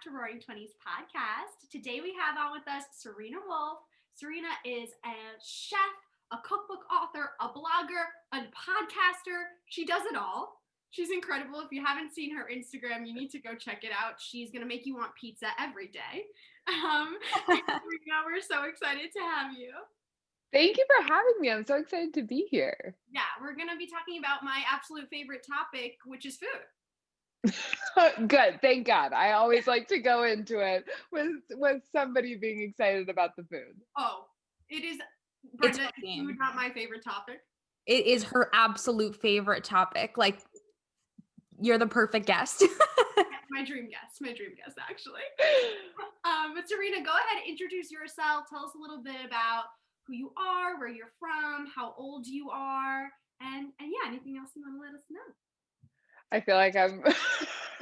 to Roaring Twenties podcast. Today we have on with us Serena Wolf. Serena is a chef, a cookbook author, a blogger, a podcaster. She does it all. She's incredible. If you haven't seen her Instagram, you need to go check it out. She's going to make you want pizza every day. Serena, we're so excited to have you. Thank you for having me. I'm so excited to be here. Yeah, we're going to be talking about my absolute favorite topic, which is food. Good. Thank God. I always like to go into it with somebody being excited about the food. Oh, it is, Brenda, is food not my favorite topic? It is her absolute favorite topic. Like, you're the perfect guest. my dream guest, actually. But Serena, go ahead, introduce yourself. Tell us a little bit about who you are, where you're from, how old you are, and yeah, anything else you want to let us know. I feel like I'm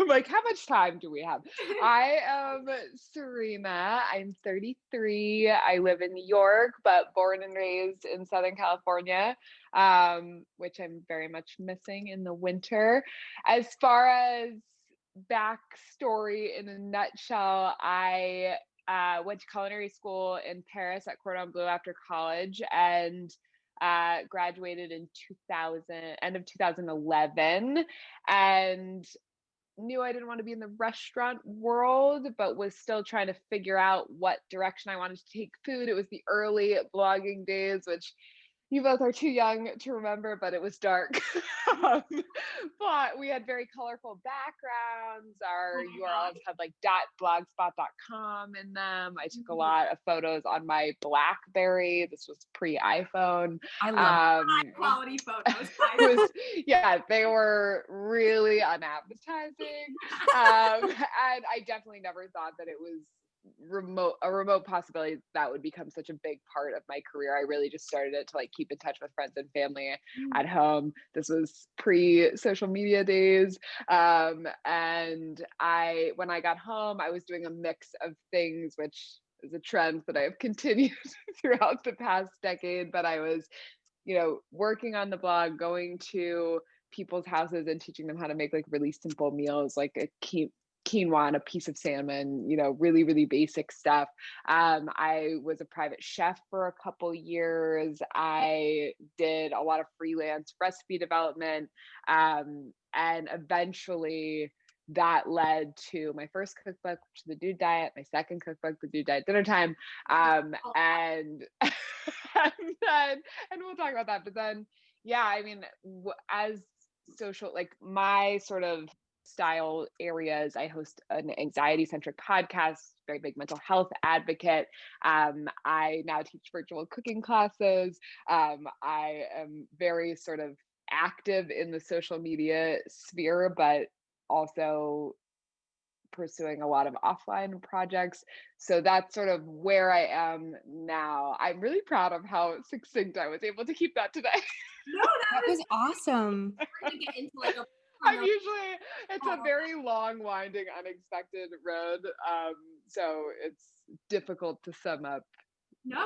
like, how much time do we have? I am Serena. I'm 33. I live in New York, but born and raised in Southern California, which I'm very much missing in the winter. As far as backstory in a nutshell, I went to culinary school in Paris at Cordon Bleu after college and graduated in end of 2011, and knew I didn't want to be in the restaurant world, but was still trying to figure out what direction I wanted to take food. It was the early blogging days, which you both are too young to remember, but it was dark. But we had very colorful backgrounds. Our URLs had like .blogspot.com in them. I took a lot of photos on my BlackBerry. This was pre-iPhone. I love high quality photos. Yeah, they were really unappetizing. And I definitely never thought that it was a remote possibility that would become such a big part of my career. I really just started it to like keep in touch with friends and family at home. This was pre-social media days. And when I got home, I was doing a mix of things, which is a trend that I've continued throughout the past decade. But I was, working on the blog, going to people's houses and teaching them how to make like really simple meals, like a quinoa and a piece of salmon, really, really basic stuff. I was a private chef for a couple years. I did a lot of freelance recipe development. And eventually that led to my first cookbook, which is The Dude Diet, my second cookbook, The Dude Diet Dinner Time. And we'll talk about that. But then, yeah, I mean, as social, like my sort of style areas, I host an anxiety-centric podcast, very big mental health advocate. I now teach virtual cooking classes. I am very sort of active in the social media sphere, but also pursuing a lot of offline projects. So that's sort of where I am now. I'm really proud of how succinct I was able to keep that today. No, that was awesome. We're gonna get into like it's a very long, winding, unexpected road. So it's difficult to sum up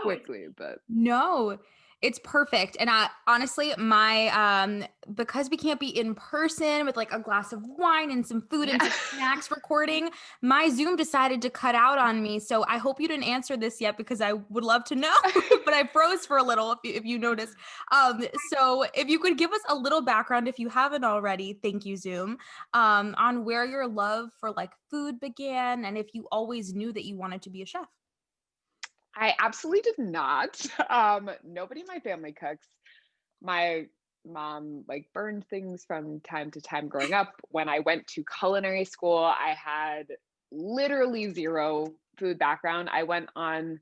quickly, but no, it's perfect. And honestly, my because we can't be in person with like a glass of wine and some food and some snacks recording, my Zoom decided to cut out on me. So I hope you didn't answer this yet because I would love to know, but I froze for a little if you noticed. So if you could give us a little background, if you haven't already, thank you, Zoom, on where your love for like food began and if you always knew that you wanted to be a chef. I absolutely did not. Nobody in my family cooks. My mom like burned things from time to time growing up. When I went to culinary school, I had literally zero food background. I went on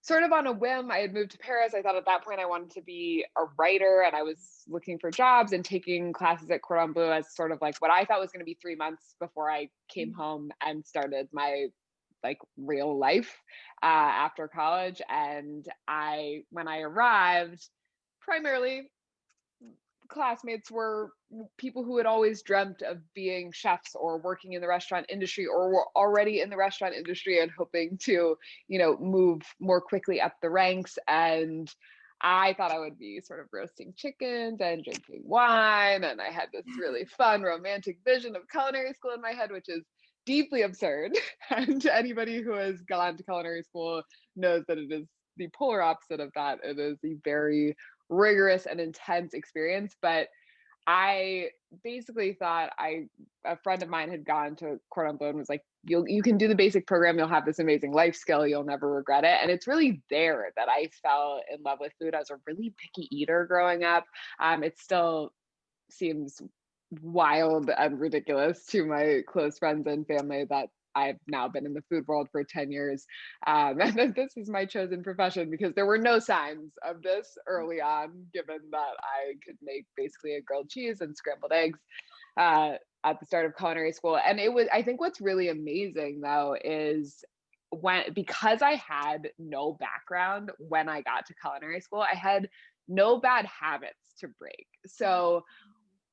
sort of on a whim. I had moved to Paris. I thought at that point I wanted to be a writer, and I was looking for jobs and taking classes at Cordon Bleu as sort of like what I thought was going to be 3 months before I came home and started my like real life after college. And when I arrived, primarily classmates were people who had always dreamt of being chefs or working in the restaurant industry or were already in the restaurant industry and hoping to, move more quickly up the ranks. And I thought I would be sort of roasting chickens and drinking wine. And I had this really fun romantic vision of culinary school in my head, which is deeply absurd. And anybody who has gone to culinary school knows that it is the polar opposite of that. It is a very rigorous and intense experience. But I basically thought a friend of mine had gone to Cordon Bleu and was like, you can do the basic program, you'll have this amazing life skill, you'll never regret it. And it's really there that I fell in love with food. I was a really picky eater growing up. It still seems wild and ridiculous to my close friends and family that I've now been in the food world for 10 years. And that this is my chosen profession, because there were no signs of this early on, given that I could make basically a grilled cheese and scrambled eggs at the start of culinary school. And I think what's really amazing though is because I had no background when I got to culinary school, I had no bad habits to break. So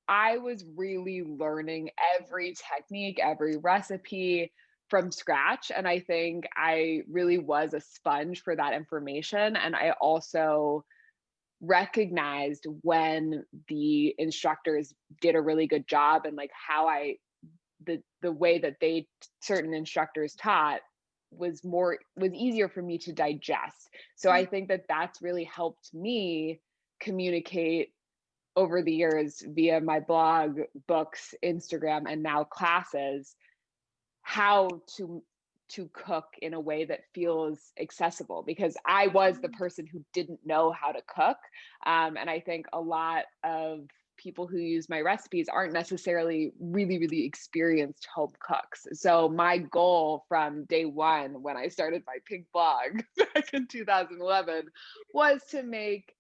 I was really learning every technique, every recipe from scratch. And I think I really was a sponge for that information. And I also recognized when the instructors did a really good job, and like how the way that certain instructors taught was easier for me to digest. So I think that that's really helped me communicate over the years via my blog, books, Instagram, and now classes, how to cook in a way that feels accessible, because I was the person who didn't know how to cook. And I think a lot of people who use my recipes aren't necessarily really, really experienced home cooks. So my goal from day one, when I started my pink blog back in 2011, was to make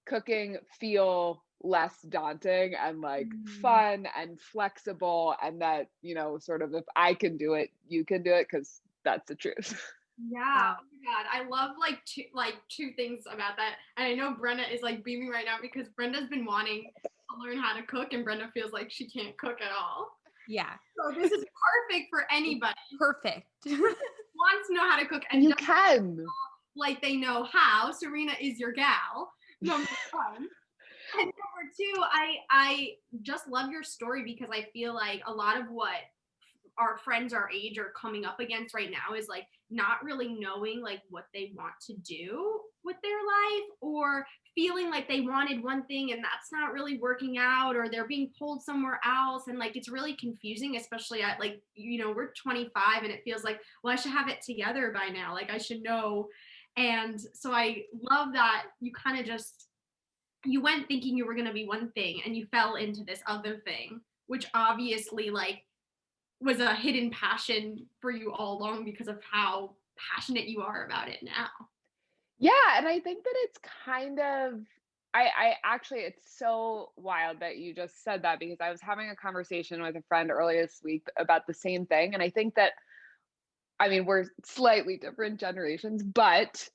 cooking feel less daunting and like fun and flexible, and that, sort of, if I can do it, you can do it, because that's the truth. Yeah. Oh my God. I love two things about that. And I know Brenda is like beaming right now, because Brenda's been wanting to learn how to cook, and Brenda feels like she can't cook at all. Yeah. So this is perfect for anybody. Perfect. Wants to know how to cook, and you can. Like they know how. Serena is your gal. Number one. And number two, I just love your story, because I feel like a lot of what our friends our age are coming up against right now is like not really knowing like what they want to do with their life, or feeling like they wanted one thing and that's not really working out, or they're being pulled somewhere else, and like it's really confusing, especially at like, we're 25 and it feels like, well, I should have it together by now, like I should know. And so I love that you went thinking you were going to be one thing, and you fell into this other thing, which obviously like was a hidden passion for you all along, because of how passionate you are about it now. Yeah. And I think that it's kind of, I actually, it's so wild that you just said that, because I was having a conversation with a friend earlier this week about the same thing. And I think that, we're slightly different generations, but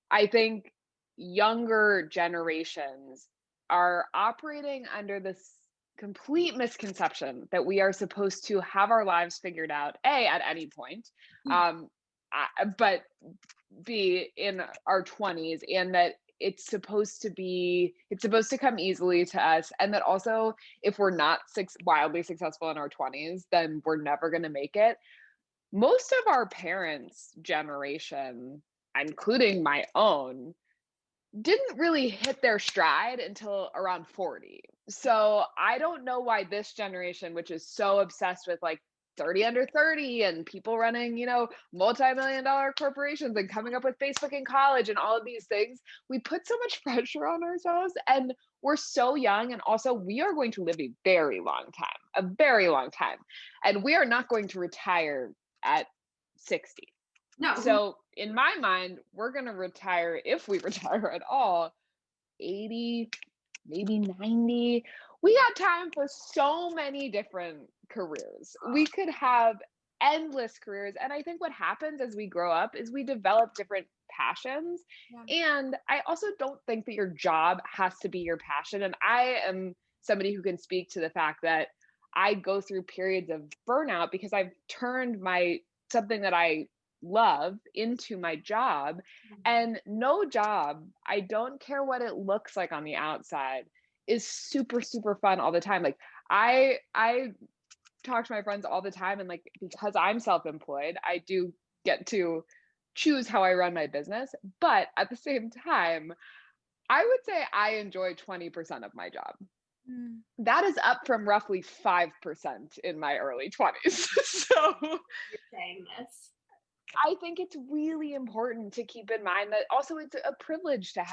I think younger generations are operating under this complete misconception that we are supposed to have our lives figured out, A, at any point, but B, in our 20s, and that it's supposed to come easily to us, and that also if we're not wildly successful in our 20s, then we're never going to make it. Most of our parents' generation, including my own, didn't really hit their stride until around 40. So I don't know why this generation, which is so obsessed with like 30 under 30 and people running, multi-million-dollar corporations and coming up with Facebook in college and all of these things, we put so much pressure on ourselves, and we're so young. And also we are going to live a very long time, and we are not going to retire at 60. No. So in my mind, we're going to retire, if we retire at all, 80, maybe 90. We got time for so many different careers. We could have endless careers. And I think what happens as we grow up is we develop different passions. Yeah. And I also don't think that your job has to be your passion. And I am somebody who can speak to the fact that I go through periods of burnout because I've turned something that I love into my job. And no job, I don't care what it looks like on the outside, is super, super fun all the time. Like I talk to my friends all the time, and like, because I'm self-employed, I do get to choose how I run my business. But at the same time, I would say I enjoy 20% of my job. Mm. That is up from roughly 5% in my early 20s. So You're saying this. I think it's really important to keep in mind that also it's a privilege to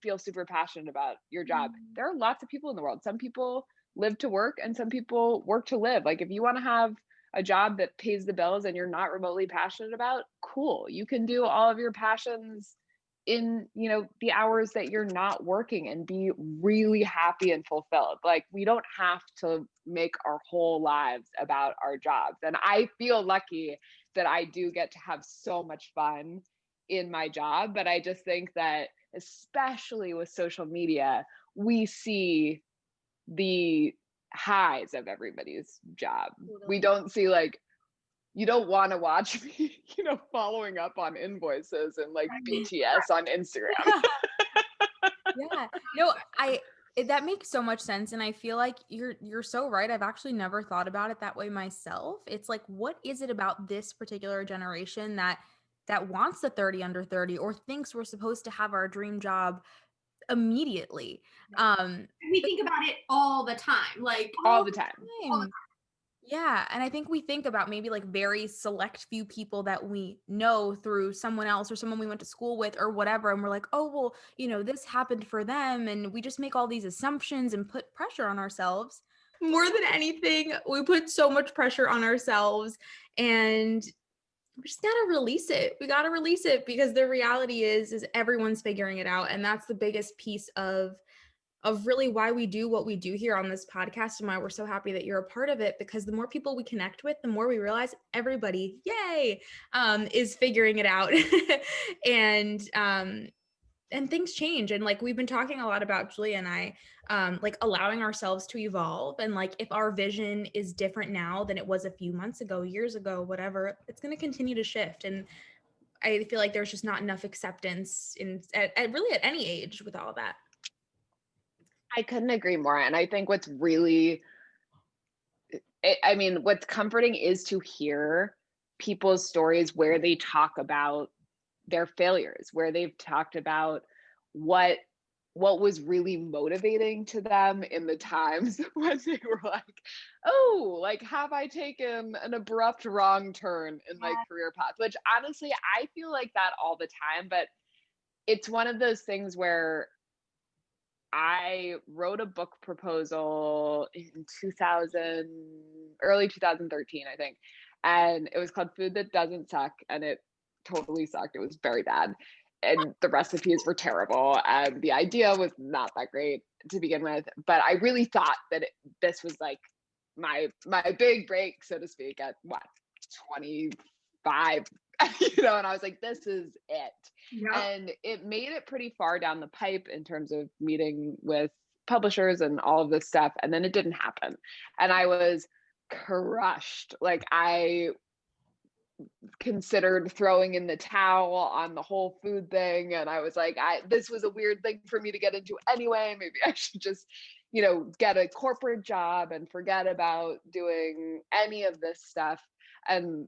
feel super passionate about your job. There are lots of people in the world. Some people live to work and some people work to live. Like, if you want to have a job that pays the bills and you're not remotely passionate about, cool. You can do all of your passions in, the hours that you're not working and be really happy and fulfilled. Like, we don't have to make our whole lives about our jobs. And I feel lucky that I do get to have so much fun in my job. But I just think that, especially with social media, we see the highs of everybody's job. We don't see, like, you don't want to watch me, following up on invoices and like BTS on Instagram. Yeah. No, that makes so much sense. And I feel like you're so right. I've actually never thought about it that way myself. It's like, what is it about this particular generation that wants the 30 under 30 or thinks we're supposed to have our dream job immediately? We think about it all the time. Like all the time. Yeah. And I think we think about maybe like very select few people that we know through someone else or someone we went to school with or whatever. And we're like, oh, well, this happened for them. And we just make all these assumptions and put pressure on ourselves. More than anything, we put so much pressure on ourselves, and we just gotta release it. We gotta release it, because the reality is everyone's figuring it out. And that's the biggest piece of really why we do what we do here on this podcast, and why we're so happy that you're a part of it, because the more people we connect with, the more we realize everybody, yay, is figuring it out. And things change. And like, we've been talking a lot about, Julia and I, like allowing ourselves to evolve. And like, if our vision is different now than it was a few months ago, years ago, whatever, it's going to continue to shift. And I feel like there's just not enough acceptance at really at any age with all of that. I couldn't agree more. And I think what's comforting is to hear people's stories where they talk about their failures, where they've talked about what was really motivating to them in the times when they were like, oh, like, have I taken an abrupt wrong turn in my career path? Which honestly, I feel like that all the time, but it's one of those things where I wrote a book proposal in early 2013, I think. And it was called Food That Doesn't Suck. And it totally sucked. It was very bad. And the recipes were terrible. And the idea was not that great to begin with. But I really thought that this was like my big break, so to speak, at 25, and I was like, this is it. Yeah. And it made it pretty far down the pipe in terms of meeting with publishers and all of this stuff. And then it didn't happen. And I was crushed. Like, I considered throwing in the towel on the whole food thing. And I was like, this was a weird thing for me to get into anyway. Maybe I should just, get a corporate job and forget about doing any of this stuff. And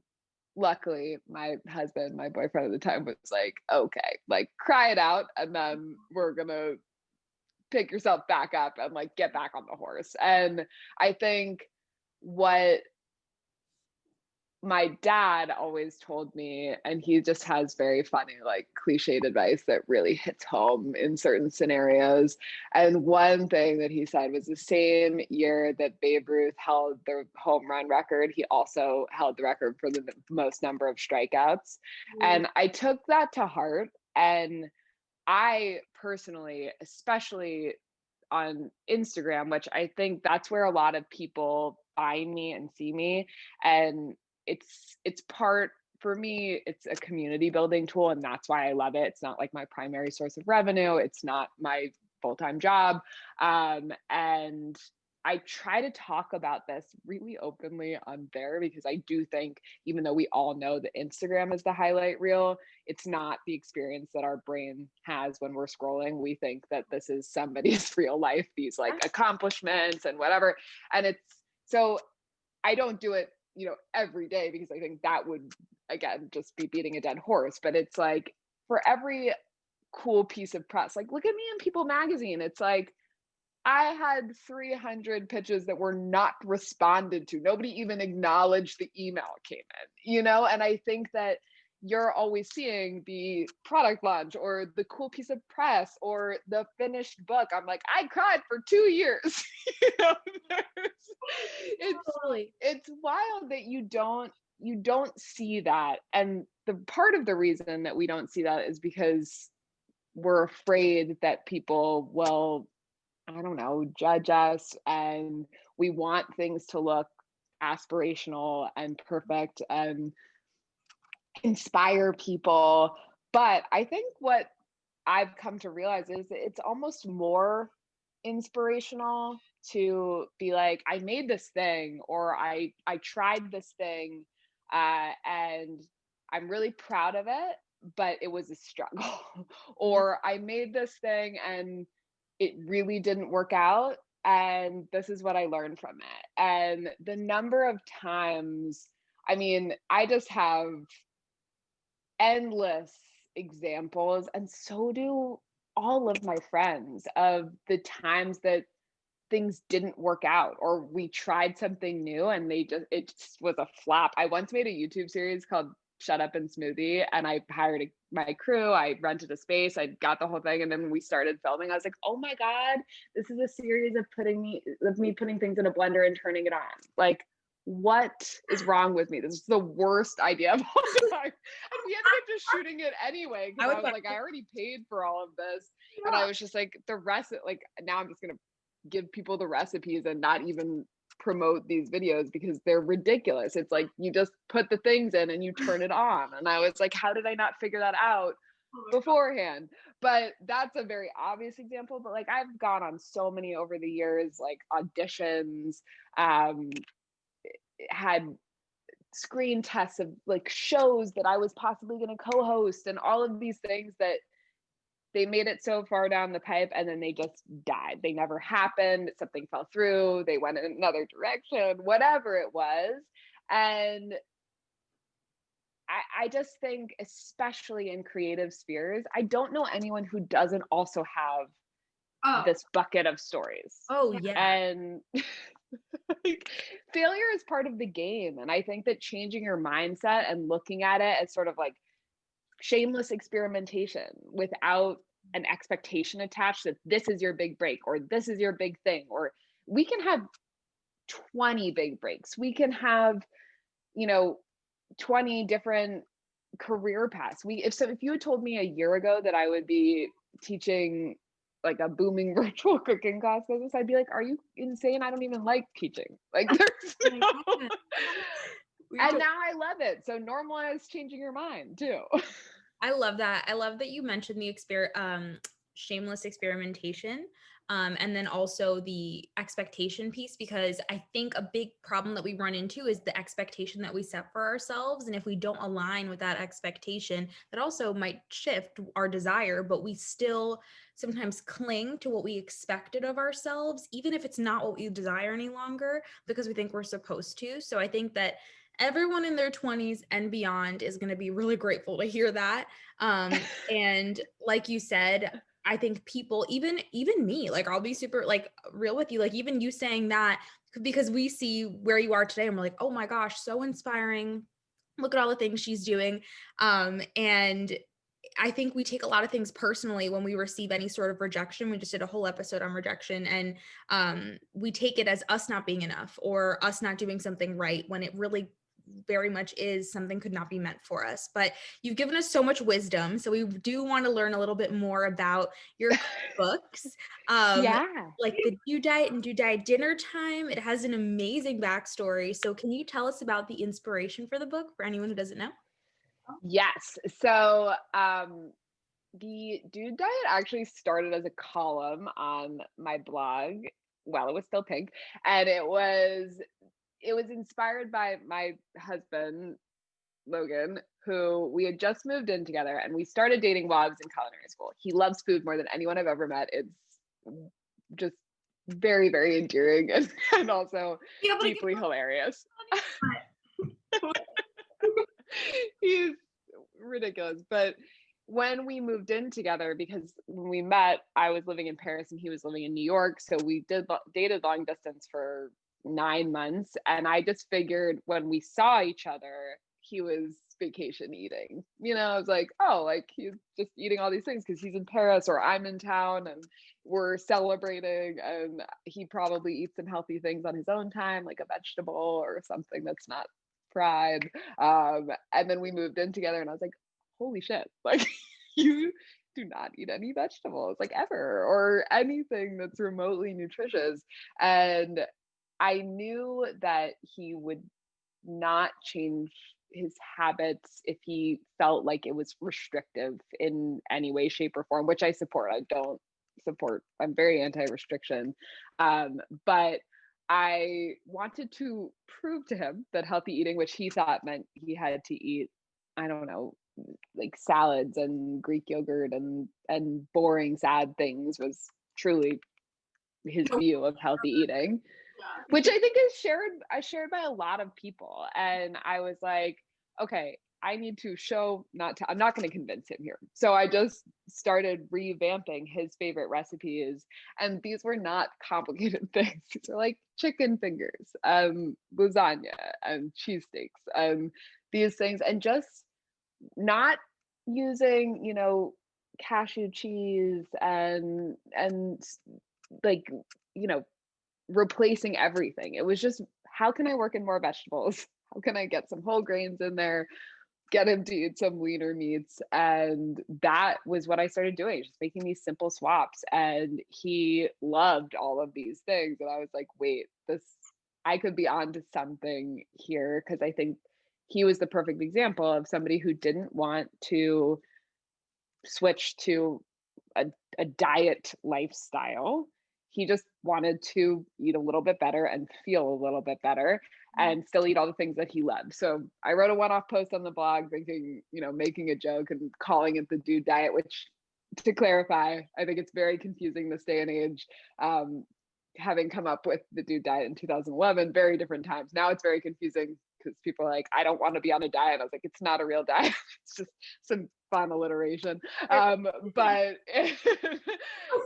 luckily, my husband, my boyfriend at the time, was like, okay, like, cry it out, and then we're gonna pick yourself back up and like get back on the horse. And I think what my dad always told me, and he just has very funny, like, cliched advice that really hits home in certain scenarios. And one thing that he said was, the same year that Babe Ruth held the home run record, he also held the record for the most number of strikeouts. And I took that to heart. And I personally, especially on Instagram, which I think that's where a lot of people find me and see me, and it's part, for me, it's a community building tool, and that's why I love it. It's not like my primary source of revenue. It's not my full-time job. And I try to talk about this really openly on there, because I do think, even though we all know that Instagram is the highlight reel, it's not the experience that our brain has when we're scrolling. We think that this is somebody's real life, these like accomplishments and whatever. And it's so I don't do it, every day, because I think that would, again, just be beating a dead horse. But it's like, for every cool piece of press, like, look at me in People magazine. It's like, I had 300 pitches that were not responded to. Nobody even acknowledged the email came in, and I think that you're always seeing the product launch or the cool piece of press or the finished book. I'm like, I cried for 2 years. It's wild that you don't see that. And the part of the reason that we don't see that is because we're afraid that people will, I don't know, judge us, and we want things to look aspirational and perfect and inspire people. But I think what I've come to realize is it's almost more inspirational to be like, I made this thing, or I tried this thing, and I'm really proud of it, but it was a struggle. Or I made this thing and it really didn't work out, and this is what I learned from it. And the number of times, I mean, I just have endless examples, and so do all of my friends, of the times that things didn't work out, or we tried something new and it just was a flop. I once made a YouTube series called Shut Up and Smoothie, and I hired my crew, I rented a space, I got the whole thing, and then when we started filming, I was like, oh my God, this is a series of me putting things in a blender and turning it on. Like, what is wrong with me? This is the worst idea of all time. And we ended up just shooting it anyway, because I was like, I already paid for all of this. Yeah. And I was just like, the rest, like, now I'm just gonna give people the recipes and not even promote these videos because they're ridiculous. It's like, you just put the things in and you turn it on. And I was like, how did I not figure that out beforehand? But that's a very obvious example. But like, I've gone on so many over the years, like auditions, had screen tests of like shows that I was possibly going to co-host, and all of these things that they made it so far down the pipe and then they just died. They never happened. Something fell through. They went in another direction, whatever it was. And I just think, especially in creative spheres, I don't know anyone who doesn't also have this bucket of stories. Oh, yeah. And like, failure is part of the game. And I think that changing your mindset and looking at it as sort of like shameless experimentation without an expectation attached that this is your big break or this is your big thing, or we can have 20 big breaks. We can have, 20 different career paths. If you had told me a year ago that I would be teaching like a booming virtual cooking class business, I'd be like, are you insane? I don't even like teaching. Like, there's no... And now I love it. So normalize changing your mind too. I love that. I love that you mentioned the shameless experimentation. And then also the expectation piece, because I think a big problem that we run into is the expectation that we set for ourselves. And if we don't align with that expectation, that also might shift our desire, but we still sometimes cling to what we expected of ourselves, even if it's not what we desire any longer, because we think we're supposed to. So I think that everyone in their 20s and beyond is going to be really grateful to hear that. And like you said, I think people, even me, like, I'll be super like real with you, like even you saying that, because we see where you are today and we're like, oh my gosh, so inspiring. Look at all the things she's doing. And I think we take a lot of things personally when we receive any sort of rejection. We just did a whole episode on rejection, and we take it as us not being enough or us not doing something right, when it really very much is something could not be meant for us. But you've given us so much wisdom, so we do want to learn a little bit more about your books. Like the Do Diet and Do Diet Dinner Time. It has an amazing backstory. So can you tell us about the inspiration for the book for anyone who doesn't know? Yes. So the Dude Diet actually started as a column on my blog while it was still pink, and it was inspired by my husband, Logan, who we had just moved in together, and we started dating while I was in culinary school. He loves food more than anyone I've ever met. It's just very, very endearing and also Be able to deeply get hilarious. He's ridiculous. But when we moved in together, because when we met, I was living in Paris and he was living in New York. So we dated long distance for 9 months. And I just figured when we saw each other, he was vacation eating. You know, I was like, oh, like he's just eating all these things because he's in Paris or I'm in town and we're celebrating, and he probably eats some healthy things on his own time, like a vegetable or something that's not fried. And then we moved in together and I was like, holy shit, like you do not eat any vegetables like ever or anything that's remotely nutritious. And I knew that he would not change his habits if he felt like it was restrictive in any way, shape, or form, which I support. I don't support, I'm very anti-restriction. But I wanted to prove to him that healthy eating, which he thought meant he had to eat, I don't know, like salads and Greek yogurt and boring, sad things, was truly his view of healthy eating, which I think is shared by a lot of people. And I was like, okay, I need to show I'm not going to convince him here. So I just started revamping his favorite recipes. And these were not complicated things. These are like chicken fingers, lasagna and cheesesteaks, these things. And just not using, you know, cashew cheese and like, you know, replacing everything. It was just, how can I work in more vegetables? How can I get some whole grains in there? Get him to eat some leaner meats. And that was what I started doing, just making these simple swaps. And he loved all of these things. And I was like, wait, I could be onto something here. Cause I think he was the perfect example of somebody who didn't want to switch to a diet lifestyle. He just wanted to eat a little bit better and feel a little bit better and still eat all the things that he loved. So I wrote a one-off post on the blog thinking, you know, making a joke and calling it the dude diet, which, to clarify, I think it's very confusing this day and age. Having come up with the dude diet in 2011, very different times. Now it's very confusing because people are like, I don't want to be on a diet. I was like, it's not a real diet. It's just some fun alliteration. But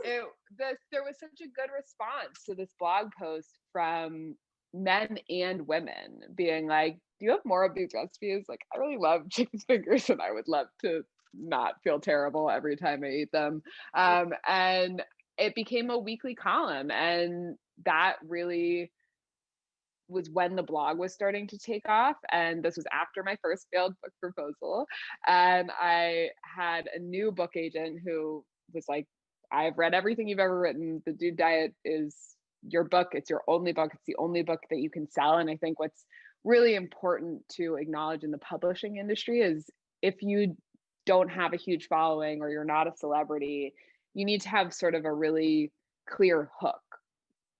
there was such a good response to this blog post from men and women being like, do you have more of these recipes? Like, I really love chicken fingers and I would love to not feel terrible every time I eat them. And it became a weekly column, and that really was when the blog was starting to take off. And this was after my first failed book proposal. And I had a new book agent who was like, I've read everything you've ever written. The Dude Diet is your book. It's your only book. It's the only book that you can sell. And I think what's really important to acknowledge in the publishing industry is if you don't have a huge following or you're not a celebrity, you need to have sort of a really clear hook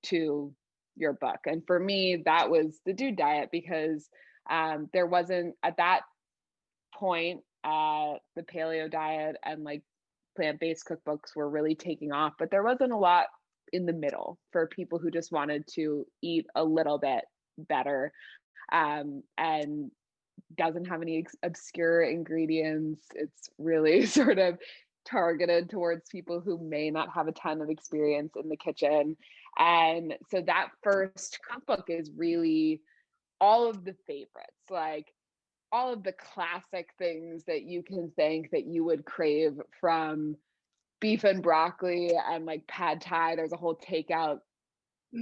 to your book. And for me, that was the Dude Diet, because there wasn't, at that point, the paleo diet and like plant-based cookbooks were really taking off, but there wasn't a lot in the middle for people who just wanted to eat a little bit better, and doesn't have any obscure ingredients. It's really sort of targeted towards people who may not have a ton of experience in the kitchen. And so that first cookbook is really all of the favorites, like all of the classic things that you can think that you would crave, from beef and broccoli and like pad thai. There's a whole takeout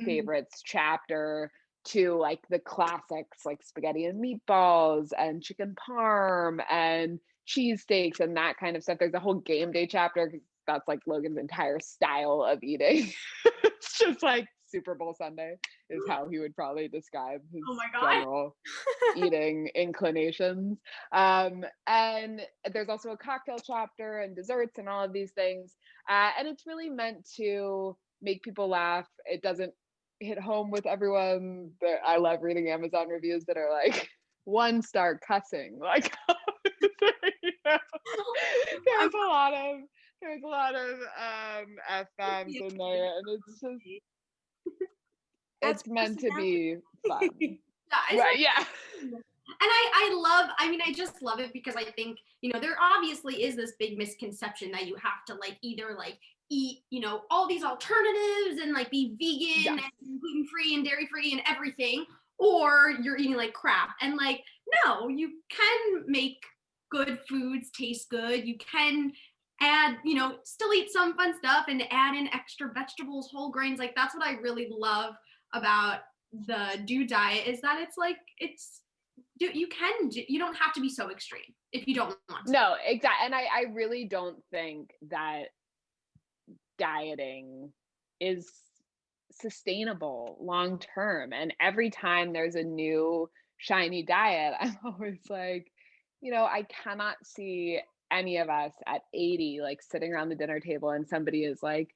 favorites chapter, to like the classics like spaghetti and meatballs and chicken parm and cheesesteaks and that kind of stuff. There's a whole game day chapter because that's like Logan's entire style of eating. It's just like Super Bowl Sunday is how he would probably describe his general eating inclinations. And there's also a cocktail chapter and desserts and all of these things. And it's really meant to make people laugh. It doesn't hit home with everyone. I love reading Amazon reviews that are like 1-star cussing. Like, you know, there's a lot of F-bombs in there, and it's just, It's meant to be fun. Yeah, Right, yeah. And I just love it because I think, there obviously is this big misconception that you have to like either like eat, all these alternatives and like be vegan Yes. and gluten free and dairy free and everything, or you're eating like crap. And like, no, you can make good foods taste good. You can add, still eat some fun stuff and add in extra vegetables, whole grains. Like that's what I really love about the Do diet is that it's like you don't have to be so extreme if you don't want to. No, exactly. And I really don't think that dieting is sustainable long term. And every time there's a new shiny diet, I'm always like, I cannot see any of us at 80 like sitting around the dinner table and somebody is like,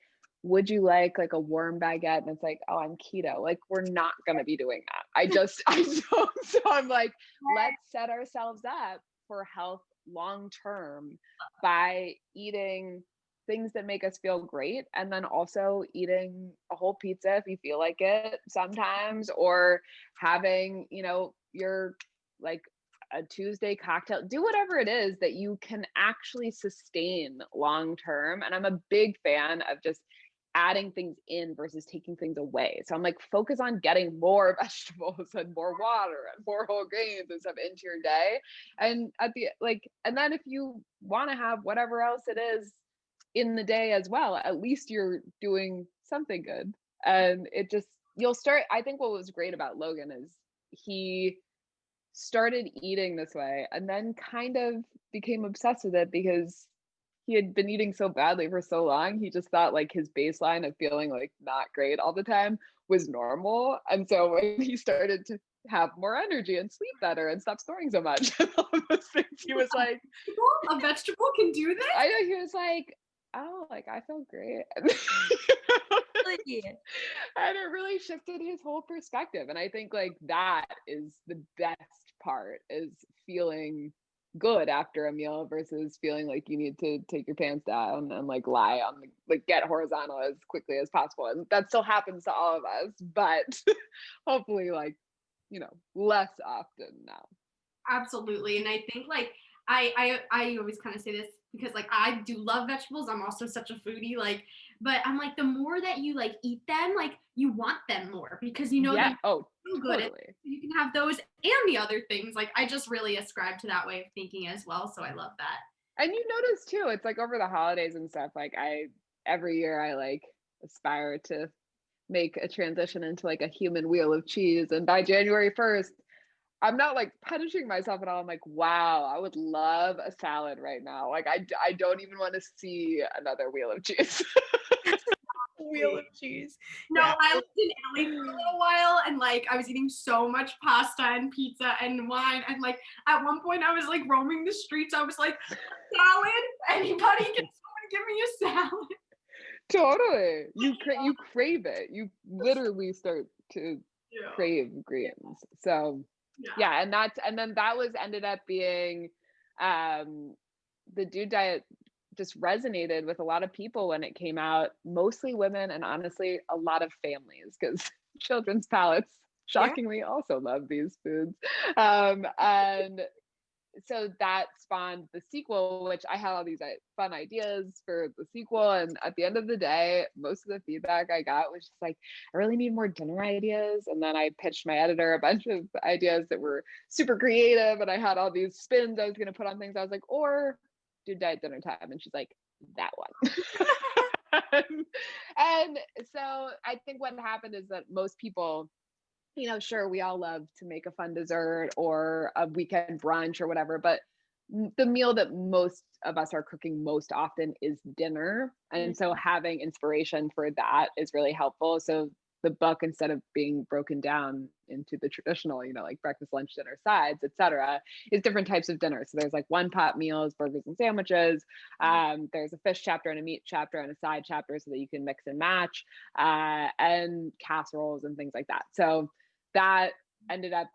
would you like a warm baguette? And it's like, oh, I'm keto. Like, we're not going to be doing that. I don't. So I'm like, let's set ourselves up for health long term by eating things that make us feel great. And then also eating a whole pizza if you feel like it sometimes, or having, your like a Tuesday cocktail, do whatever it is that you can actually sustain long term. And I'm a big fan of just adding things in versus taking things away. So I'm like, focus on getting more vegetables and more water and more whole grains and stuff into your day. And and then if you want to have whatever else it is in the day as well, at least you're doing something good. And you'll start. I think what was great about Logan is he started eating this way and then kind of became obsessed with it because he had been eating so badly for so long. He just thought like his baseline of feeling like not great all the time was normal. And so when he started to have more energy and sleep better and stop snoring so much and all those things, he was like, a vegetable can do this? I know, he was like, oh, like I feel great. And it really shifted his whole perspective. And I think like that is the best part, is feeling good after a meal versus feeling like you need to take your pants down and like lie on get horizontal as quickly as possible. And that still happens to all of us, but hopefully less often now. Absolutely. And I think like I always kind of say this because like I do love vegetables. I'm also such a foodie, but I'm like, the more that you like eat them, like you want them more because they feel good. Totally. You can have those and the other things. Like I just really ascribe to that way of thinking as well. So I love that. And you notice too, it's like over the holidays and stuff, like every year I like aspire to make a transition into like a human wheel of cheese. And by January 1st, I'm not like punishing myself at all. I'm like, wow, I would love a salad right now. Like I don't even want to see another wheel of cheese. Wheel of cheese. No, yeah. I lived in Italy for a little while and like I was eating so much pasta and pizza and wine. And like at one point I was like roaming the streets. I was like, salad? Anybody, can someone give me a salad? Totally. You crave it. You literally start to crave greens. So yeah, and then that ended up being the Dude diet just resonated with a lot of people when it came out, mostly women and honestly a lot of families, because children's palates shockingly also love these foods. And so that spawned the sequel, which I had all these fun ideas for the sequel. And at the end of the day, most of the feedback I got was just like, I really need more dinner ideas. And then I pitched my editor a bunch of ideas that were super creative. And I had all these spins I was going to put on things. I was like, or do diet dinner time. And she's like, that one. And so I think what happened is that most people, sure, we all love to make a fun dessert or a weekend brunch or whatever, but the meal that most of us are cooking most often is dinner. And so having inspiration for that is really helpful. So the book, instead of being broken down into the traditional, like breakfast, lunch, dinner, sides, etc., is different types of dinner. So there's like one pot meals, burgers and sandwiches. There's a fish chapter and a meat chapter and a side chapter so that you can mix and match, and casseroles and things like that. So that ended up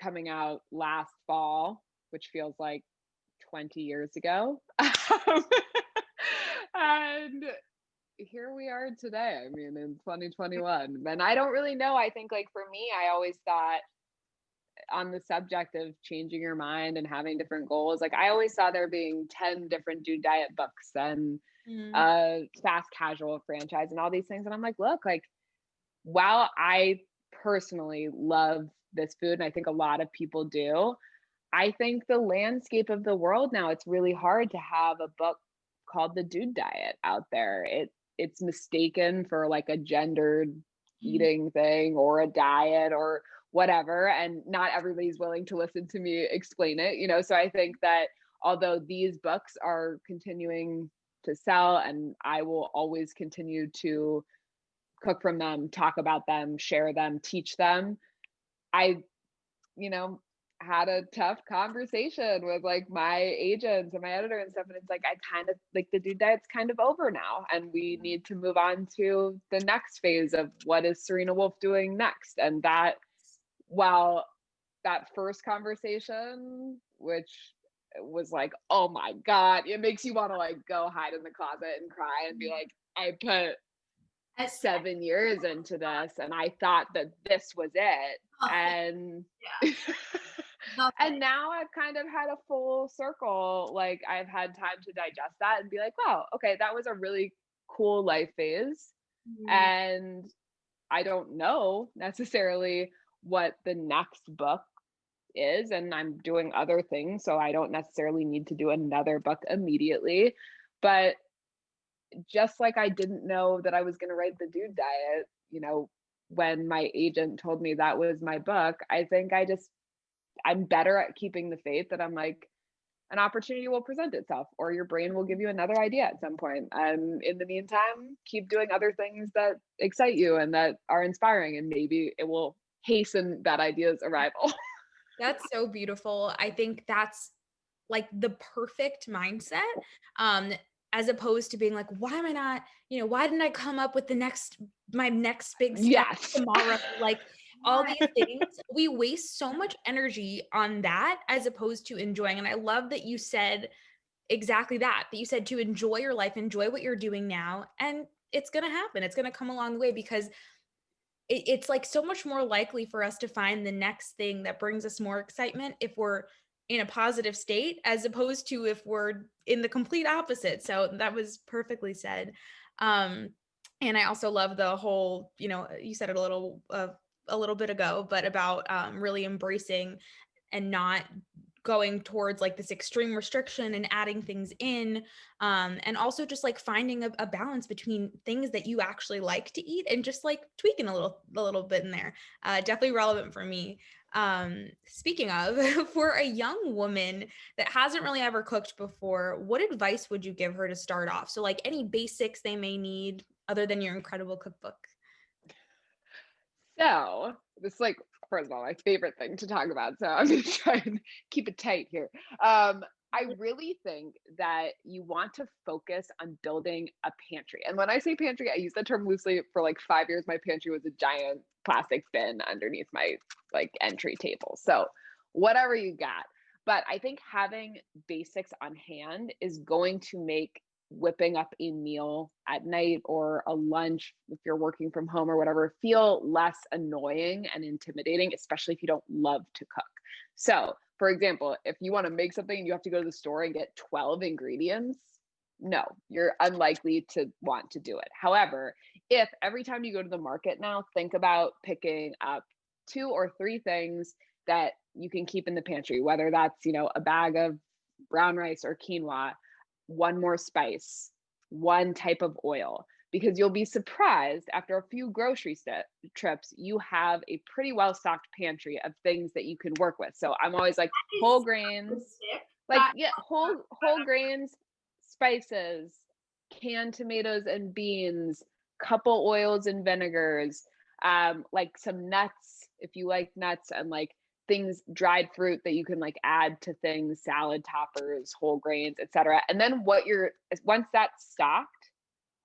coming out last fall, which feels like 20 years ago. And here we are today. I mean, in 2021. And I don't really know. I think like for me, I always thought on the subject of changing your mind and having different goals, like I always saw there being 10 different Dude Diet books and fast casual franchise and all these things. And I'm like, look, like while I personally love this food, and I think a lot of people do, I think the landscape of the world now, it's really hard to have a book called The Dude Diet out there. It's mistaken for like a gendered eating thing or a diet or whatever, and not everybody's willing to listen to me explain it, you know. So I think that although these books are continuing to sell and I will always continue to cook from them, talk about them, share them, teach them, I, you know, had a tough conversation with like my agents and my editor and stuff. And it's like, I kind of like the Dude Diet's kind of over now. And we need to move on to the next phase of what is Serena Wolf doing next. And that, while that first conversation, which was like, oh my God, it makes you want to like go hide in the closet and cry and be like, I put 7 years into this and I thought that this was it. And and now I've kind of had a full circle. Like I've had time to digest that and be like, wow, okay, that was a really cool life phase. And I don't know necessarily what the next book is, and I'm doing other things, so I don't necessarily need to do another book immediately. But just like I didn't know that I was going to write The Dude Diet, you know, when my agent told me that was my book, I think I'm better at keeping the faith that I'm like, an opportunity will present itself or your brain will give you another idea at some point. And in the meantime, keep doing other things that excite you and that are inspiring, and maybe it will hasten that idea's arrival. That's so beautiful. I think that's like the perfect mindset. As opposed to being like, why am I not, why didn't I come up with my next big step tomorrow? Like all these things, we waste so much energy on that as opposed to enjoying. And I love that you said exactly that you said to enjoy your life, enjoy what you're doing now. And it's going to happen. It's going to come along the way, because it's like so much more likely for us to find the next thing that brings us more excitement if we're in a positive state, as opposed to if we're in the complete opposite. So that was perfectly said. And I also love the whole, you said it a little bit ago, but about really embracing and not going towards like this extreme restriction and adding things in, and also just like finding a balance between things that you actually like to eat and just like tweaking a little bit in there. Definitely relevant for me. Speaking of, for a young woman that hasn't really ever cooked before, what advice would you give her to start off? So like any basics they may need other than your incredible cookbook. So this is like, first of all, my favorite thing to talk about. So I'm going to try and keep it tight here. I really think that you want to focus on building a pantry. And when I say pantry, I use that term loosely. For like 5 years, my pantry was a giant plastic bin underneath my like entry table. So whatever you got. But I think having basics on hand is going to make whipping up a meal at night or a lunch, if you're working from home or whatever, feel less annoying and intimidating, especially if you don't love to cook. So, for example, if you want to make something and you have to go to the store and get 12 ingredients, no, you're unlikely to want to do it. However, if every time you go to the market now, think about picking up 2 or 3 things that you can keep in the pantry, whether that's, a bag of brown rice or quinoa, 1 more spice, 1 type of oil, because you'll be surprised after a few grocery trips, you have a pretty well stocked pantry of things that you can work with. So I'm always like whole grains, whole grains, spices, canned tomatoes and beans, couple oils and vinegars, like some nuts, if you like nuts, and like things, dried fruit that you can like add to things, salad toppers, whole grains, etc. And then once that's stocked,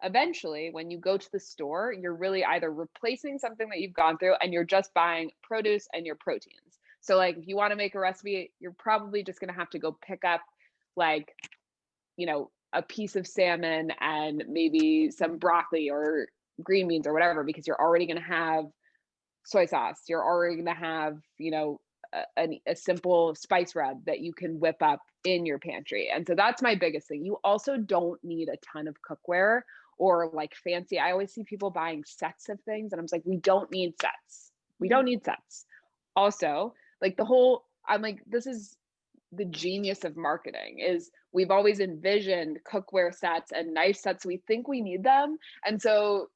eventually when you go to the store, you're really either replacing something that you've gone through and you're just buying produce and your proteins. So like if you want to make a recipe, you're probably just going to have to go pick up like, a piece of salmon and maybe some broccoli or green beans or whatever, because you're already going to have soy sauce. You're already going to have, a simple spice rub that you can whip up in your pantry. And so that's my biggest thing. You also don't need a ton of cookware or like fancy. I always see people buying sets of things and I'm like, we don't need sets. We don't need sets. Also, like I'm like, this is the genius of marketing is we've always envisioned cookware sets and knife sets. We think we need them. And so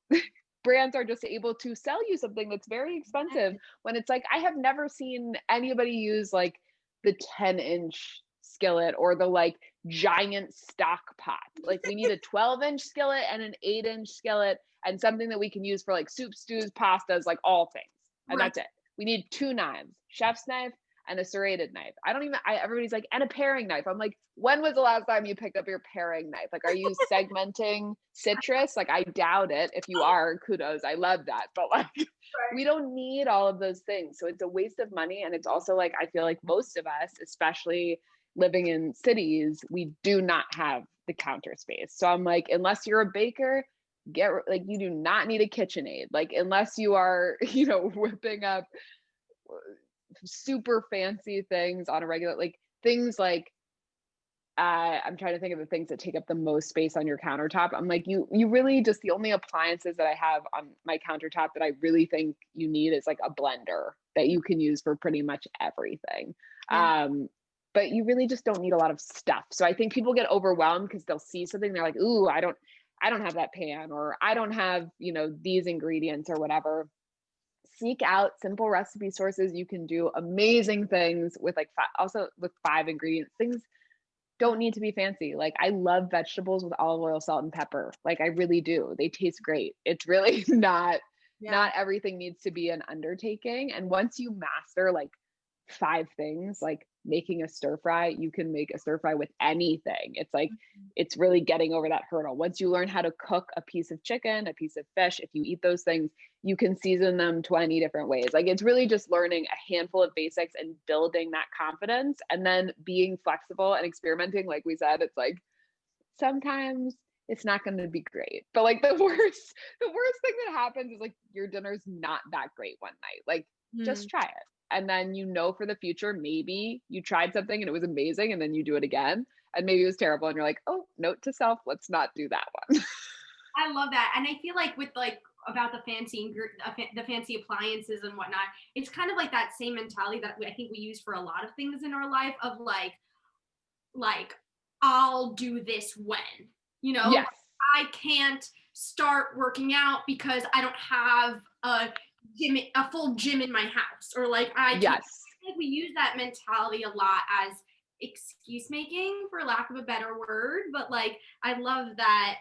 brands are just able to sell you something that's very expensive when it's like, I have never seen anybody use like the 10-inch skillet or the like giant stock pot. Like we need a 12-inch skillet and an 8-inch skillet and something that we can use for like soup, stews, pastas, like all things. And that's it. We need 2 knives, chef's knife and a serrated knife. Everybody's like, and a paring knife. I'm like, when was the last time you picked up your paring knife? Like, are you segmenting citrus? Like, I doubt it. If you are, kudos. I love that. But like, we don't need all of those things. So it's a waste of money. And it's also like, I feel like most of us, especially living in cities, we do not have the counter space. So I'm like, unless you're a baker, you do not need a KitchenAid. Like, unless you are, whipping up super fancy things on a regular, like things like I'm trying to think of the things that take up the most space on your countertop. I'm like, you really just, the only appliances that I have on my countertop that I really think you need is like a blender that you can use for pretty much everything. But you really just don't need a lot of stuff. So I think people get overwhelmed because they'll see something, they're like, ooh, I don't have that pan, or I don't have, these ingredients or whatever. Seek out simple recipe sources. You can do amazing things with like also with 5 ingredients. Things don't need to be fancy. Like I love vegetables with olive oil, salt, and pepper. Like I really do. They taste great. It's really not everything needs to be an undertaking. And once you master like 5 things, like making a stir fry, you can make a stir fry with anything. It's like, it's really getting over that hurdle. Once you learn how to cook a piece of chicken, a piece of fish, if you eat those things, you can season them 20 different ways. Like it's really just learning a handful of basics and building that confidence and then being flexible and experimenting. Like we said, it's like, sometimes it's not going to be great, but like the worst thing that happens is like your dinner's not that great one night. Like just try it. And then, for the future, maybe you tried something and it was amazing and then you do it again and maybe it was terrible and you're like, oh, note to self, let's not do that one. I love that. And I feel like with like about the fancy appliances and whatnot, it's kind of like that same mentality that I think we use for a lot of things in our life of like I'll do this when, Yes. I can't start working out because I don't have a full gym in my house, or like I think we use that mentality a lot as excuse making, for lack of a better word. But like I love that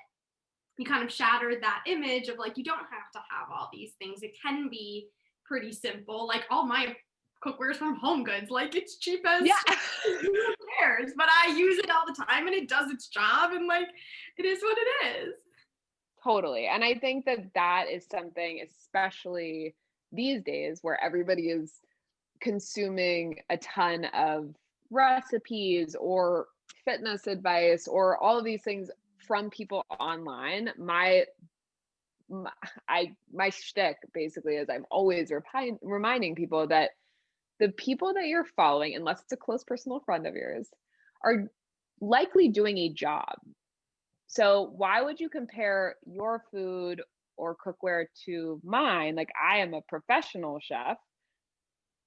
you kind of shattered that image of like you don't have to have all these things. It can be pretty simple. Like all my cookware is from Home Goods. Like it's cheap as who cares? But I use it all the time and it does its job, and like it is what it is. Totally. And I think that is something, especially these days, where everybody is consuming a ton of recipes or fitness advice or all of these things from people online. My shtick basically is I'm always reminding people that the people that you're following, unless it's a close personal friend of yours, are likely doing a job. So why would you compare your food or cookware to mine? Like I am a professional chef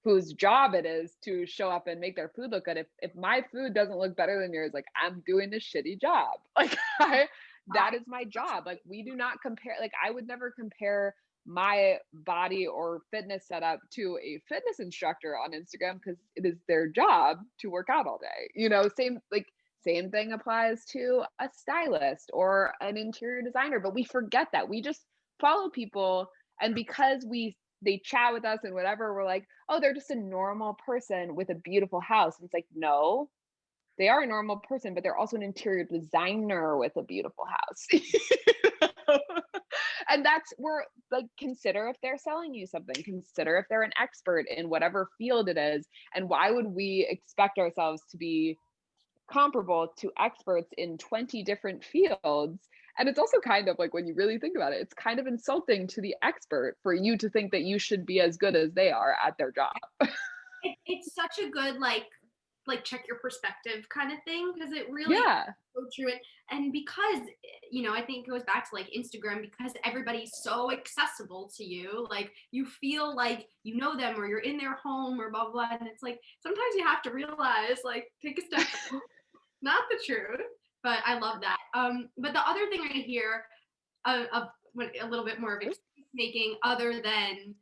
whose job it is to show up and make their food look good. If my food doesn't look better than yours, like I'm doing a shitty job. Like that is my job. Like we do not compare. Like I would never compare my body or fitness setup to a fitness instructor on Instagram because it is their job to work out all day. Same thing applies to a stylist or an interior designer, but we forget that. We just follow people, and because they chat with us and whatever, we're like, oh, they're just a normal person with a beautiful house. And it's like, no, they are a normal person, but they're also an interior designer with a beautiful house. And that's where, like, consider if they're selling you something, consider if they're an expert in whatever field it is. And why would we expect ourselves to be comparable to experts in 20 different fields. And it's also kind of like, when you really think about it, it's kind of insulting to the expert for you to think that you should be as good as they are at their job. It's such a good check your perspective kind of thing, because it really Yeah. so true. And because I think it goes back to like Instagram, because everybody's so accessible to you, like you feel like you know them or you're in their home or blah blah, and it's like sometimes you have to realize, like, take a step back. Not the truth, but I love that. But the other thing I hear of a little bit more of excuse making, other than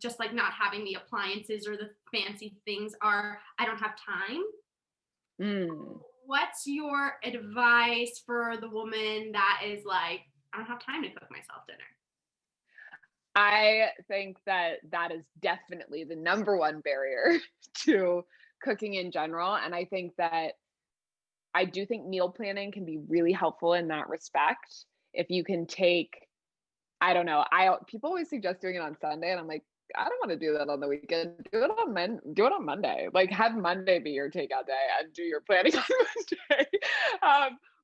just like not having the appliances or the fancy things, are I don't have time. What's your advice for the woman that is like, I don't have time to cook myself dinner? I think that is definitely the number one barrier to cooking in general. And I think that I do think meal planning can be really helpful in that respect. If you can take, I don't know, people always suggest doing it on Sunday, and I'm like, I don't want to do that on the weekend. Do it on Monday. Like, have Monday be your takeout day and do your planning on Monday.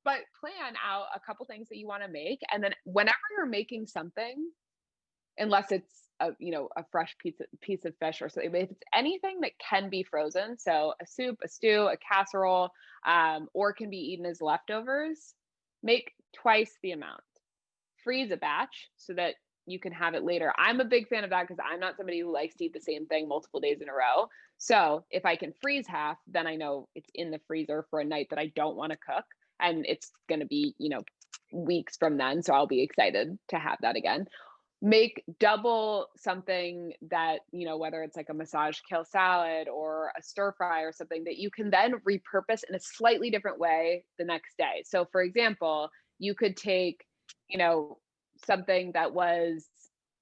But plan out a couple things that you want to make, and then whenever you're making something, unless it's a fresh piece of fish or something, but if it's anything that can be frozen, so a soup, a stew, a casserole, or can be eaten as leftovers, make twice the amount. Freeze a batch so that you can have it later. I'm a big fan of that because I'm not somebody who likes to eat the same thing multiple days in a row. So if I can freeze half, then I know it's in the freezer for a night that I don't want to cook, and it's going to be, weeks from then. So I'll be excited to have that again. Make double something that, whether it's like a massage kale salad or a stir fry or something that you can then repurpose in a slightly different way the next day. So for example, you could take, something that was